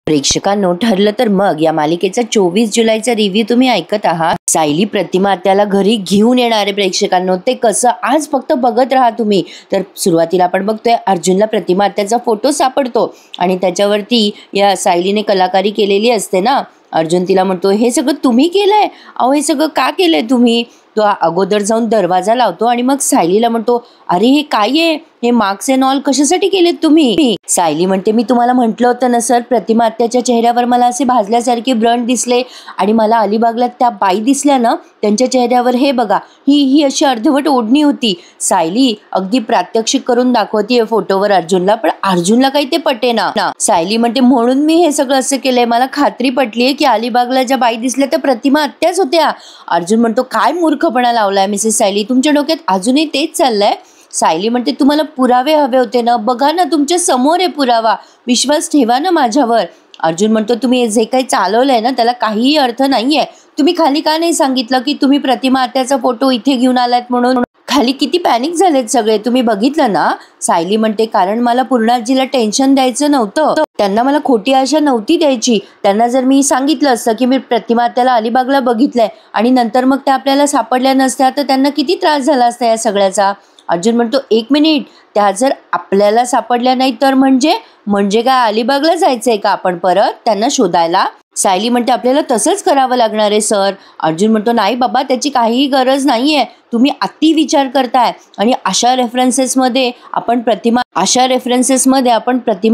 प्रेक्षकांनो, ठरलं तर मग या मालिकेचा 24 जुलैचा रिव्ह्यू तुम्ही ऐकत आहात. सायली प्रतिमा त्याला घरी घेऊन येणारे प्रेक्षकांनो, ते कसं आज फक्त बघत राहा तुम्ही. तर सुरुवातीला आपण बघतोय अर्जुनला प्रतिमा त्याचा फोटो सापडतो आणि त्याच्यावरती या सायलीने कलाकारी केलेली असते ना. अर्जुन तिला म्हणतो, हे सगळं तुम्ही केलंय? अहो, हे सगळं का केलंय तुम्ही? तो अगोदर जाऊन दरवाजा लावतो आणि मग सायलीला म्हणतो, अरे हे काय आहे, हे मार्क्स अँड ऑल कशासाठी केलेत तुम्ही? सायली म्हणते, मी तुम्हाला म्हटलं होतं ना सर, प्रतिमा आत्याच्या चेहऱ्यावर मला असे भाजल्यासारखे व्रण दिसले आणि मला अलिबागला त्या बाई दिसल्या ना, त्यांच्या चेहऱ्यावर हे बघा, ही अशी अर्धवट ओढणी होती. सायली अगदी प्रात्यक्षिक करून दाखवतीये फोटोवर अर्जुनला, पण अर्जुनला काही ते पटेना. सायली म्हणते, म्हणून मी हे सगळं असं केलंय. मला खात्री पटलीये की अलिबागला ज्या बाई दिसल्या त्या प्रतिमा आत्याच होत्या. अर्जुन म्हणतो, काय मूर्खपणा लावलाय मिसेस सायली, तुमच्या डोक्यात अजूनही तेच चाललंय? सायली म्हणते, तुम्हाला पुरावे हवे होते ना, बघा ना, तुमच्या समोर आहे पुरावा, विश्वास ठेवा ना माझ्यावर. अर्जुन म्हणतो, तुम्ही जे काही चालवलंय ना त्याला काहीही अर्थ नाहीये. तुम्ही खाली का नाही सांगितलं की तुम्ही प्रतिमा आत्याचा फोटो इथे घेऊन आलात म्हणून? खाली किती पॅनिक झालेत सगळे, तुम्ही बघितलं ना? सायली म्हणते, कारण मला पूर्णाजीला टेन्शन द्यायचं नव्हतं, त्यांना मला खोटी आशा नव्हती द्यायची. त्यांना जर मी सांगितलं असतं की मी प्रतिमा आत्याला अलिबागला बघितलंय आणि नंतर मग त्या आपल्याला सापडल्या नसत्या, तर त्यांना किती त्रास झाला असता या सगळ्याचा. अर्जुन म्हणतो, एक मिनिट, त्या जर आपल्याला सापडल्या नाही तर म्हणजे काय अलिबागला जायचंय का आपण परत त्यांना शोधायला? सायली म्हणते, आपल्याला तसंच करावं लागणार आहे सर. अर्जुन म्हणतो, नाही बाबा, त्याची काहीही गरज नाहीये, तुम्ही अति विचार करताय. आणि अशा रेफरन्सेसमध्ये आपण प्रतिमा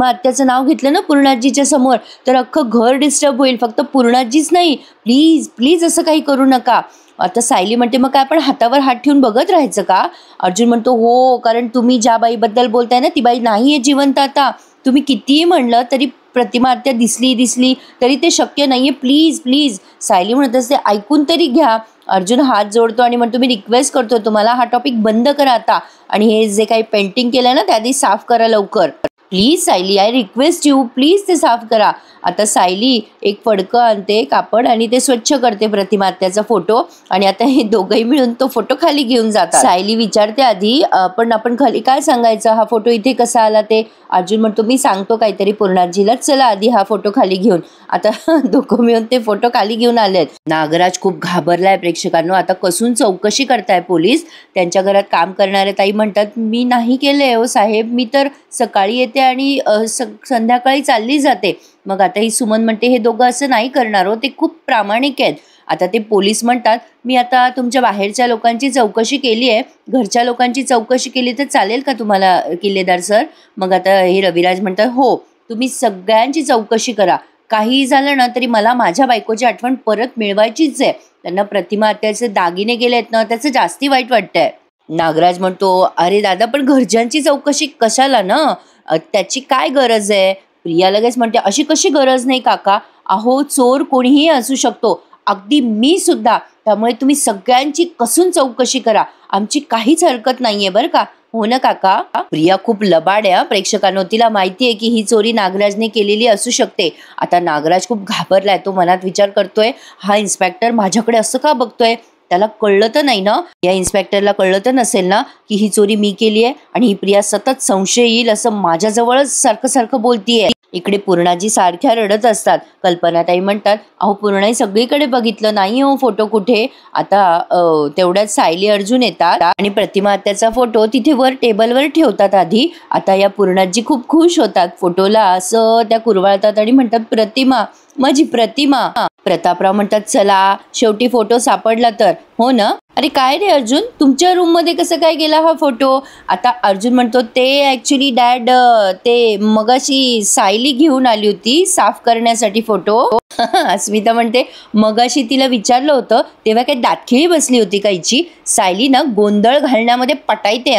आत्याचं नाव घेतलं ना पूर्णाजीच्या समोर, तर अख्खं घर डिस्टर्ब होईल. फक्त पूर्णाजीच नाही, प्लीज प्लीज असं काही करू नका. आता सायली म्हणते, मग काय आपण हातावर हात ठेवून बघत राहायचं का? अर्जुन म्हणतो, हो, कारण तुम्ही ज्या बाईबद्दल बोलताय ना ती बाई नाहीये जिवंत आता. तुम्ही कितीही म्हणलं तरी प्रतिमा आत्या दिसली तरी ते शक्य नाहीये. Please please. सायली म्हणत असते, ऐकून तरी घ्या. अर्जुन हात जोडतो आणि म्हणतो, मी रिक्वेस्ट करतो तुम्हाला, हा टॉपिक बंद करा आता आणि हे जे काही पेंटिंग केलंय ना त्याआधी साफ करा लवकर. Please Sayali, I request you, please ते साफ करा. आता सायली एक फडकं आणते कापड आणि ते स्वच्छ करते प्रतिमा आत्याचा फोटो आणि आता हे दोघंही मिळून तो फोटो खाली घेऊन जातात. सायली विचारते आधी, पण आपण खाली काय सांगायचं, हा फोटो इथे कसा आला ते? अर्जुन म्हणतो, मी सांगतो काहीतरी पूर्णाजीला, चला आधी हा फोटो खाली घेऊन. आता दोघं मिळून ते फोटो खाली घेऊन आलेत. नागराज खूप घाबरलाय प्रेक्षकांनो. आता कसून चौकशी करताय पोलीस. त्यांच्या घरात काम करणारे ताई म्हणतात, मी नाही केलंय हो साहेब, मी तर सकाळी येते आणि संध्याकाळी चालली जाते. मग आता ही सुमन म्हणते, हे दोघं असं नाही करणार हो, ते खूप प्रामाणिक आहेत. आता ते पोलीस म्हणतात, मी आता तुमच्या बाहेरच्या लोकांची चौकशी केली आहे, घरच्या लोकांची चौकशी केली तर चालेल का तुम्हाला किल्लेदार सर? मग आता हे रविराज म्हणतात, हो, तुम्ही सगळ्यांची चौकशी करा, काहीही झालं ना तरी मला माझ्या बायकोची आठवण परत मिळवायचीच आहे. त्यांना प्रतिमा आत्याचे दागिने गेलेत ना, त्याचं जास्ती वाईट वाटतंय. नागराज म्हणतो, अरे दादा, पण घरच्यांची चौकशी कशाला ना, त्याची काय गरज आहे? प्रिया लगेच म्हणते, अशी कशी गरज नाही काका, अहो चोर कोणीही असू शकतो, अगदी मी सुद्धा, त्यामुळे तुम्ही सगळ्यांची कसून चौकशी करा, आमची काहीच हरकत नाहीये बरं का. हो ना काका? प्रिया खूप लबाड आहे प्रेक्षकांनो, तिला माहितीये की ही चोरी नागराजने केलेली असू शकते. आता नागराज खूप घाबरलाय, तो मनात विचार करतोय, हा इन्स्पेक्टर माझ्याकडे असं का बघतोय? त्याला कळलं तर नाही ना, या इन्स्पेक्टरला कळलं तर नसेल ना की ही चोरी मी केली आहे आणि ही प्रिया सतत संशय येईल असं माझ्याजवळच सारखं बोलतीये. इकडे पूर्णाजी सारख्या रडत असतात. कल्पनाताई म्हणतात, अहो पूर्णाई सगळीकडे बघितलं नाही हो फोटो कुठे. आता तेवढ्यात सायली अर्जुन येतात आणि प्रतिमा आत्याचा फोटो तिथे वर टेबलवर ठेवतात आधी. आता या पूर्णाजी खूप खुश होतात, फोटोला असं त्या कुरवाळतात आणि म्हणतात, प्रतिमा, माझी प्रतिमा. प्रतापराव म्हणतात, चला शेवटी फोटो सापडला तर. हो ना? अरे काय रे अर्जुन, तुमच्या रूम मध्ये कसं काय गेला हा फोटो? आता अर्जुन म्हणतो, ते ऍक्च्युली डॅड, ते मगाशी सायली घेऊन आली होती साफ करण्यासाठी फोटो. अस्मिता म्हणते, मगाशी तिला विचारलं होतं तेव्हा काय दातखिळी बसली होती का हिची? सायली ना गोंधळ घालण्यामध्ये पटायते.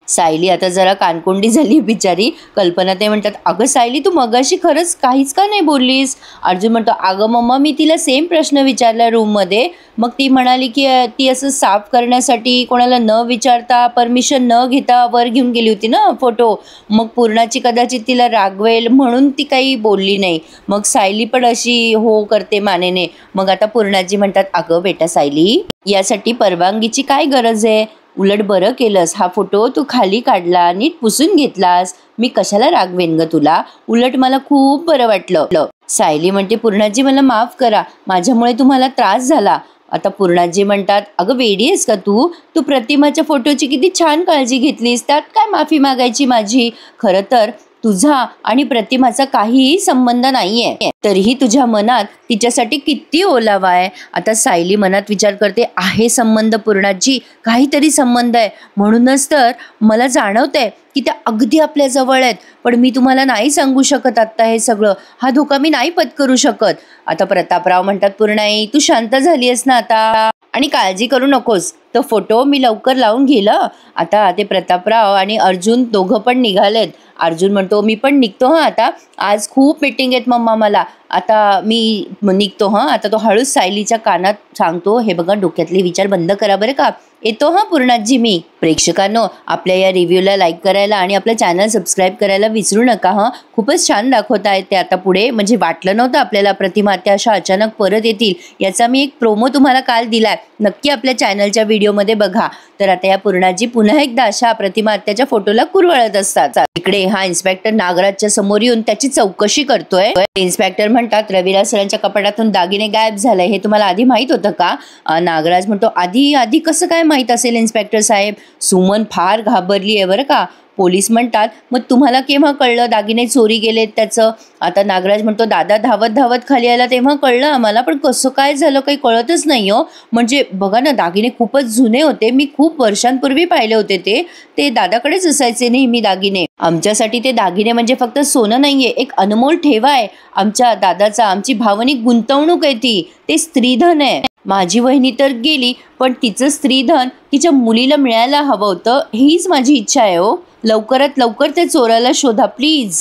सायली आता जरा कानकोंडी झाली बिचारी. कल्पना ते म्हणतात, अगं सायली, तू मगाशी खरंच काहीच का नाही बोललीस? अर्जुन म्हणतो, अगं मम्मा, मी तिला सेम प्रश्न विचारला रूम मध्ये, मग ती म्हणाली की ती असं साफ करण्यासाठी कोणाला न विचारता, परमिशन न घेता वर घेऊन गेली होती ना फोटो. मग पूर्णाची कदाचित तिला रागवेल म्हणून ती काही बोलली नाही. मग सायली पण अशी हो करते मानेने. मग आता पूर्णाजी म्हणतात, अगं बेटा सायली, यासाठी परवानगीची काय गरज आहे? उलट बरं केलंस, हा फोटो तू खाली काढला, नीट पुसून घेतलास. मी कशाला रागवेन ग तुला, उलट मला खूप बरं वाटलं. सायली म्हणते पूर्णाजी मला माफ करा, माझ्यामुळे तुम्हाला त्रास झाला. आता पूर्णाजी म्हणतात अगं वेडी आहेस का तू, तू प्रतिमाच्या फोटोची किती छान काळजी घेतलीस, त्यात काय माफी मागायची माझी. खरं तर तुझा आणि प्रतिमाचा काहीही संबंध नाहीये, तरीही तुझ्या मनात तिच्यासाठी किती ओलावा आहे. आता सायली मनात विचार करते आहे संबंध पूर्णाजी, काहीतरी संबंध आहे. म्हणूनच तर मला जाणवतंय की त्या अगदी आपल्या जवळ आहेत, पण मी तुम्हाला नाही सांगू शकत आत्ता हे सगळं, हा धोका मी नाही पत्करू शकत. आता प्रतापराव म्हणतात पूर्णाई तू शांत झाली आहेस ना आता, आणि काळजी करू नकोस, तो फोटो मी लवकर लावून घेलं. आता ते प्रतापराव आणि अर्जुन दोघं पण निघालेत. अर्जुन म्हणतो मी पण निघतो हां, आता आज खूप मीटिंग आहेत मम्मा मला, आता मी निघतो हां. आता तो हळूच सायलीच्या कानात सांगतो हे बघा डोक्यातले विचार बंद करा बरं का, येतो हां पूर्णाजी मी. प्रेक्षकांनो आपल्या या रिव्ह्यूला लाईक करायला आणि आपलं चॅनल सबस्क्राईब करायला विसरू नका हां. खूपच छान दाखवत आहेत ते आता पुढे, म्हणजे वाटलं नव्हतं आपल्याला प्रतिमा त्या अशा अचानक परत येतील. याचा मी एक प्रोमो तुम्हाला काल दिलाय, नक्की आपल्या चॅनलच्या व्हिडिओमध्ये बघा. तर आता या पूर्णाजी पुन्हा एकदा अशा प्रतिमा आत्याच्या फोटोला कुरवळत असतात. इकडे हा इन्स्पेक्टर नागराजच्या समोर येऊन त्याची चौकशी करतोय. इन्स्पेक्टर म्हणतात रविराज सरांच्या कपाटातून दागिने गायब झाले, हे तुम्हाला आधी माहित होतं का. नागराज म्हणतो आधी कसं काय माहित असेल इन्स्पेक्टर साहेब. सुमन फार घाबरली आहे बरं का. पोलीस म्हणतात मग तुम्हाला केव्हा कळलं दागिने चोरी गेलेत त्याचं. आता नागराज म्हणतो दादा धावत धावत खाली आला तेव्हा कळलं आम्हाला, पण कसं काय झालं काही कळतच नाही हो. म्हणजे बघा ना दागिने खूपच जुने होते, मी खूप वर्षांपूर्वी पाहिले होते, ते दादाकडेच असायचे नेहमी दागिने. आमच्यासाठी ते दागिने म्हणजे फक्त सोनं नाहीये, एक अनमोल ठेवा आहे आमच्या दादाचा, आमची भावनिक गुंतवणूक आहे ती, ते स्त्रीधन आहे. माझी वहिनी तर गेली, पण तिचं स्त्रीधन तिच्या मुलीला मिळायला हवं होतं, हीच माझी इच्छा आहे हो. लवकरात लवकर ते चोराला शोधा प्लीज.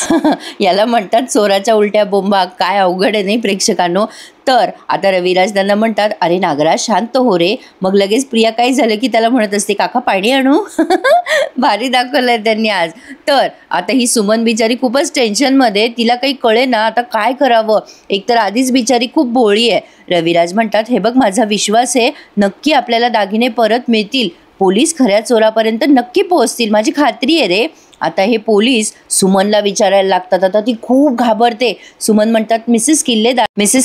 याला म्हणतात चोराच्या उलट्या बोंबा. काय अवघड आहे नाही प्रेक्षकांनो. तर आता रविराज त्यांना म्हणतात अरे नागराज शांत हो रे. मग लगेच प्रिया काही झालं की त्याला म्हणत असते काका पाणी आणू. भारी दाखवलंय त्यांनी आज. तर आता ही सुमन बिचारी खूपच टेन्शनमध्ये, तिला काही कळे ना आता काय करावं. एकतर आधीच बिचारी खूप भोळी आहे. रविराज म्हणतात हे बघ माझा विश्वास आहे, नक्की आपल्याला दागिने परत मिळतील, पोलीस खऱ्या चोरापर्यंत नक्की पोहोचतील, माझी खात्री आहे रे. आता हे पोलीस सुमनला विचारायला लागतात. आता ती खूप घाबरते. सुमन म्हणतात मिसेस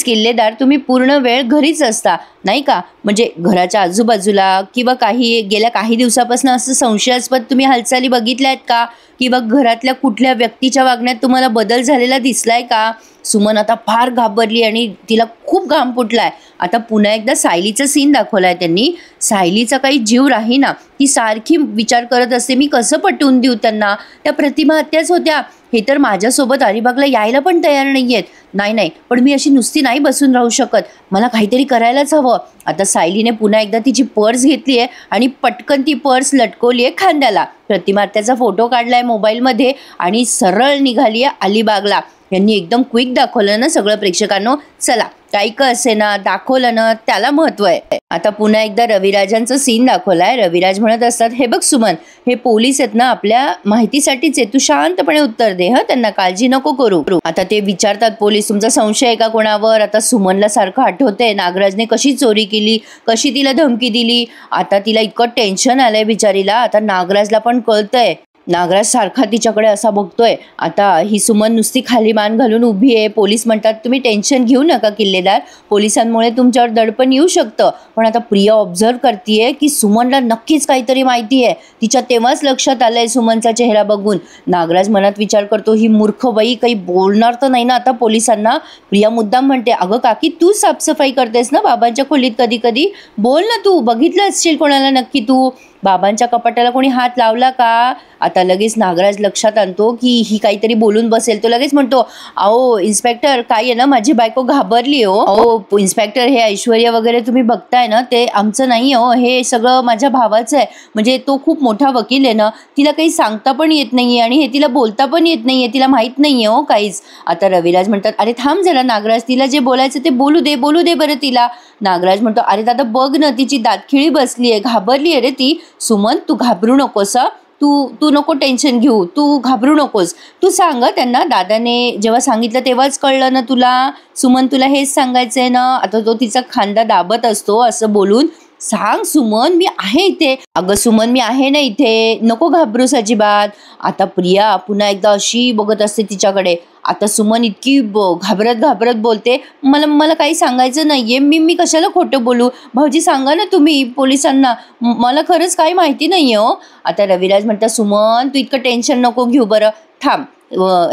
किल्लेदार तुम्ही पूर्ण वेळ घरीच असता नाही का, म्हणजे घराच्या आजूबाजूला किंवा गेल्या काही दिवसापासून असं संशयास्पद तुम्ही हालचाली बघितल्या आहेत का, किंवा घरातल्या कुठल्या व्यक्तीच्या वागण्यात तुम्हाला बदल झालेला दिसलाय का. सुमन आता फार घाबरली आणि तिला खूप घाम फुटलाय. आता पुन्हा एकदा सायलीचा सीन दाखवलाय त्यांनी. सायलीचा काही जीव राहीना, ती सारखी विचार करत असते मी कसं पटवून देऊ त्यांना, त्या प्रतिमा हत्याच होत्या, हे तर माझ्यासोबत अलिबागला यायला पण तयार नाही आहेत. नाही पण मी अशी नुसती नाही बसून राहू शकत, मला काहीतरी करायलाच हवं. आता सायलीने पुन्हा एकदा तिची पर्स घेतली आहे आणि पटकन ती पर्स लटकवली आहे खांद्याला. प्रतिमा हत्याचा फोटो काढलाय मोबाईलमध्ये आणि सरळ निघाली आहे अलिबागला. यांनी एकदम क्विक दाखवलं ना सगळं प्रेक्षकांनो. चला काही का असे ना दाखवलं ना त्याला महत्व आहे. आता पुन्हा एकदा रविराजांचं सीन दाखवलाय. रविराज म्हणत असतात हे बघ सुमन, हे पोलीस आहेत ना आपल्या माहितीसाठीच आहे, तू शांतपणे उत्तर दे हा, त्यांना काळजी नको करू. आता ते विचारतात पोलीस तुमचा संशय आहे का कोणावर. आता सुमनला सारखं आठवतंय नागराजने कशी चोरी केली, कशी तिला धमकी दिली. आता तिला इतकं टेन्शन आलंय बिचारीला. आता नागराजला पण कळतंय, नागराज सारखा तिच्याकडे असा बघतोय. आता ही सुमन नुसती खाली मान घालून उभी आहे. पोलीस म्हणतात तुम्ही टेन्शन घेऊ नका किल्लेदार, पोलिसांमुळे तुमच्यावर दडपण येऊ शकतं. पण आता प्रिया ऑब्झर्व करतीये की सुमनला नक्कीच काहीतरी माहिती आहे. तिच्या तेव्हाच लक्षात आलंय सुमनचा चेहरा बघून. नागराज मनात विचार करतो ही मूर्ख बाई काही बोलणार तर नाही ना आता पोलिसांना. प्रिया मुद्दाम म्हणते अगं काकी तू साफसफाई करतेस ना बाबांच्या खोलीत कधी कधी, बोल ना तू, बघितलं असशील कोणाला नक्की तू, बाबांच्या कपाटाला कोणी हात लावला का. आता लगेच नागराज लक्षात आणतो की ही काहीतरी बोलून बसेल. तो लगेच म्हणतो अहो इन्स्पेक्टर काय आहे ना माझी बायको घाबरली हो. अहो इन्स्पेक्टर हे ऐश्वर्या वगैरे तुम्ही बघताय ना ते आमचं नाही हो, हे सगळं माझ्या भावाचं आहे. म्हणजे तो खूप मोठा वकील आहे ना, तिला काही सांगता पण येत नाहीये आणि हे तिला बोलता पण येत नाहीये, तिला माहित नाहीये हो काहीच. आता रविराज म्हणतात अरे थांब जरा नागराज, तिला जे बोलायचं ते बोलू दे बरं तिला. नागराज म्हणतो अरे दादा बघ ना तिची दातखिळी बसली आहे, घाबरली आहे रे ती. सुमन तू घाबरू नकोस, तू नको टेन्शन घेऊ, तू घाबरू नकोस. तू सांग त्यांना, दादाने जेव्हा सांगितलं तेव्हाच कळलं ना तुला. सुमन तुला हेच सांगायचंय ना. आता तो तिचा खांदा दाबत असतो असं बोलून सांग सुमन मी आहे इथे. अगं सुमन मी आहे ना इथे, नको घाबरूस अजिबात. आता प्रिया पुन्हा एकदा अशी बघत असते तिच्याकडे. आता सुमन इतकी घाबरत घाबरत बोलते, मला मला काही सांगायचं नाहीये, मी कशाला खोटं बोलू. भाऊजी सांगा ना तुम्ही पोलिसांना, मला खरंच काही माहिती नाहीये हो. आता रविराज म्हणतात सुमन तू इतकं टेन्शन नको घेऊ, बरं थांब.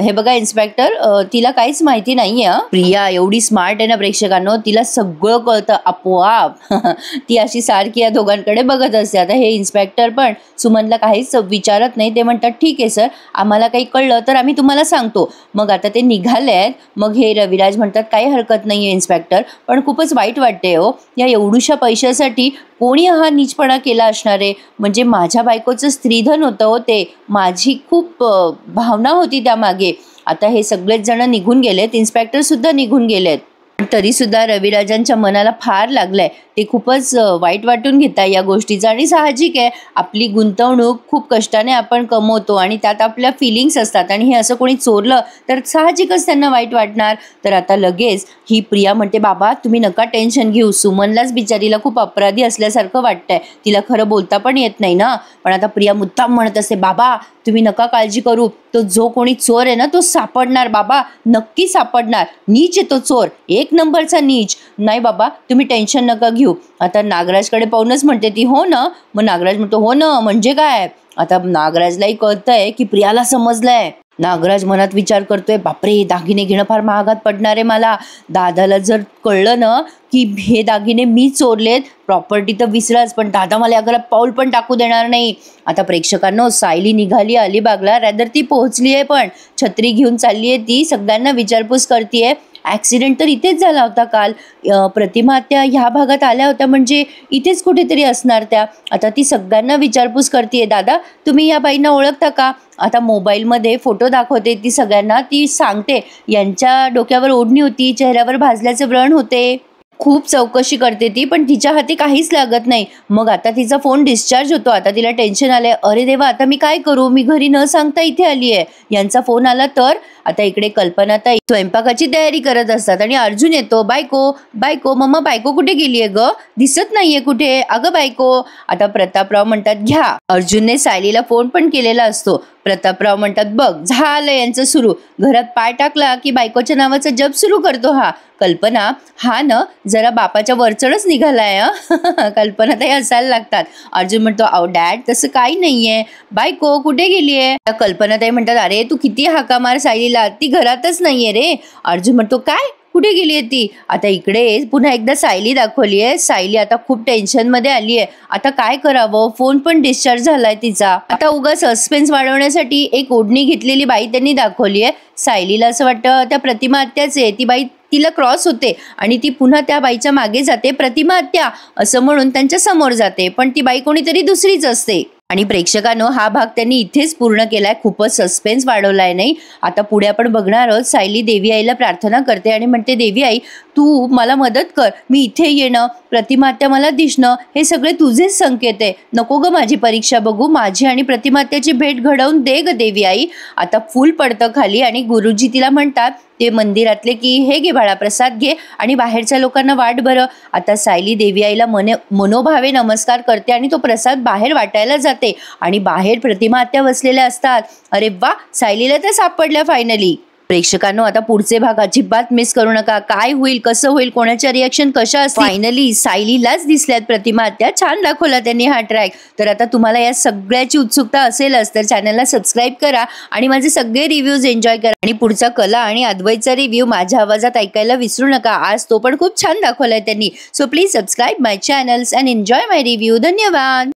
हे बघा इन्स्पेक्टर, तिला काहीच माहिती नाहीये. प्रिया एवढी स्मार्ट आहे ना प्रेक्षकांनो, तिला सगळं कळतं आपोआप. ती अशी सारखी या दोघांकडे बघत असते. आता हे इन्स्पेक्टर पण सुमनला काहीच विचारत नाही. ते म्हणतात ठीक आहे सर, आम्हाला काही कळलं तर आम्ही तुम्हाला सांगतो. मग आता ते निघालेत. मग हे रविराज म्हणतात काही हरकत नाहीये इन्स्पेक्टर, पण खूपच वाईट वाटते हो, या एवढूशा पैशासाठी कोणी हा नीचपणा केला असणार आहे. म्हणजे माझ्या बायकोचं स्त्रीधन होतं हो ते, माझी खूप भावना होती त्यामागे. आता हे सगळेच जण निघून गेलेत, इन्स्पेक्टर सुद्धा निघून गेलेत. तरी सुद्धा रविराजांच्या मनाला फार लागलंय. ते खूपच वाईट वाटून घेतात या गोष्टीचं. आणि साहजिक आहे, आपली गुंतवणूक खूप कष्टाने आपण कमवतो आणि त्यात आपल्या फिलिंग्स असतात, आणि हे असं कोणी चोरलं तर साहजिकच त्यांना वाईट वाटणार. तर आता लगेच ही प्रिया म्हणते बाबा तुम्ही नका टेन्शन घेऊ, सुमनलाच बिचारीला खूप अपराधी असल्यासारखं वाटतंय, तिला खरं बोलता पण येत नाही ना. पण आता प्रिया मुद्दाम म्हणत असते बाबा तुम्ही नका काळजी करू, तो जो कोणी चोर आहे ना तो सापडणार बाबा, नक्की सापडणार. नीच आहे तो चोर, एक नंबरचा नीच. नाही बाबा तुम्ही टेन्शन नका घेऊ. आता नागराजकडे पाहूनच म्हणते ती हो ना. मग नागराज म्हणतो हो ना म्हणजे काय. आता नागराजलाही कळतंय की प्रियाला समजलंय. नागराज मनात विचार करतोय बापरे दागिने घेणं फार महागात पडणार आहे मला. दादाला जर कळलं ना की हे दागिने मी चोरलेत, प्रॉपर्टी तर विसराच, पण दादा मला या घरात पाऊल पण टाकू देणार नाही. आता प्रेक्षकांनो सायली निघाली अलिबागला, रॅदर ती पोहोचली आहे, पण छत्री घेऊन चालली आहे ती, सगळ्यांना विचारपूस करते. ॲक्सिडेंट तर इथेच झाला होता काल, प्रतिमा त्या ह्या भागात आल्या होत्या म्हणजे इथेच कुठेतरी असणार त्या. आता ती सगळ्यांना विचारपूस करते, दादा तुम्ही या बाईंना ओळखता का. आता मोबाईलमध्ये फोटो दाखवते ती सगळ्यांना, ती सांगते यांच्या डोक्यावर ओढणी होती, चेहऱ्यावर भाजल्याचे व्रण होते. खूप चौकशी करते ती, पण तिच्या हाती काहीच लागत नाही. मग आता तिचा फोन डिस्चार्ज होतो. आता तिला टेन्शन आलंय, अरे देवा आता मी काय करू, मी घरी न सांगता इथे आली आहे, यांचा फोन आला तर. आता इकडे कल्पनाताई स्वयंपाकाची तयारी करत असतात आणि अर्जुन येतो, बायको बायको मम्मा बायको कुठे गेलीये ग, दिसत नाहीये कुठे, अगं बायको. आता प्रतापराव म्हणतात घ्या. अर्जुनने सायलीला फोन पण केलेला असतो. प्रतापराव म्हणतात बघ झालं यांचं सुरू, घरात पाय टाकला की बायकोच्या नावाचा जप सुरू करतो हा. कल्पना हा न जरा बापाच्या वरचढच निघालाय. कल्पना ताई हसायला लागतात. अर्जुन म्हणतो अहो डॅड तसं काही नाहीये, बायको कुठे गेलीये. कल्पना ताई म्हणतात अरे तू किती हाका मार सायलीला, ती घरातच नाहीये रे. अर्जुन म्हणतो काय कुठे गेली आहे ती. आता इकडे पुन्हा एकदा सायली दाखवली आहे. सायली आता खूप टेन्शन मध्ये आली आहे. आता काय करावं, फोन पण डिस्चार्ज झालाय तिचा. आता उगा सस्पेन्स वाढवण्यासाठी एक ओढणी घेतलेली बाई त्यांनी दाखवली आहे. सायलीला असं वाटतं त्या प्रतिमा आत्याच आहे, ती बाई तिला क्रॉस होते आणि ती पुन्हा त्या बाईच्या मागे जाते, प्रतिमा आत्या असं म्हणून त्यांच्या समोर जाते, पण ती बाई कोणीतरी दुसरीच असते. आणि प्रेक्षकांनो हा भाग त्यांनी इथेच पूर्ण केलाय, खूपच सस्पेन्स वाढवलाय नाही. आता पुढे आपण बघणार आहोत. सायली देवी आईला प्रार्थना करते आणि म्हणते देवी आई तू मला मदत कर, मी इथे येणं, प्रतिमा आत्या मला दिसणं हे सगळे तुझेच संकेत आहे. नको ग माझी परीक्षा बघू, माझी आणि प्रतिमा आत्याची भेट घडवून दे ग देवी आई. आता फूल पडतं खाली आणि गुरुजी तिला म्हणतात ते मंदिरातले की हे घे बाळा प्रसाद घे आणि बाहेरच्या लोकांना वाट बरं. आता सायली देवी आईला मनोभावे नमस्कार करते आणि तो प्रसाद बाहेर वाटायला जाते आणि बाहेर प्रतिमा आत्या बसलेल्या असतात. अरे वा, सायलीला त्या सापडल्या फायनली. प्रेक्षकांनो आता पुढचे भाग अजिबात मिस करू नका. काय होईल, कसं होईल, कोणाच्या रिएक्शन कशा असतील. फायनली सायलीलाच दिसल्यात प्रतिमा आत्या. छान दाखवला त्यांनी हा ट्रॅक. तर आता तुम्हाला या सगळ्याची उत्सुकता असेलच, तर चॅनलला सबस्क्राईब करा आणि माझे सगळे रिव्ह्यूज एन्जॉय करा. आणि पुढचा कला आणि अद्वैतचा रिव्ह्यू माझ्या आवाजात ऐकायला विसरू नका. आज तो पण खूप छान दाखवलाय त्यांनी. So please subscribe my channels and enjoy my review. धन्यवाद.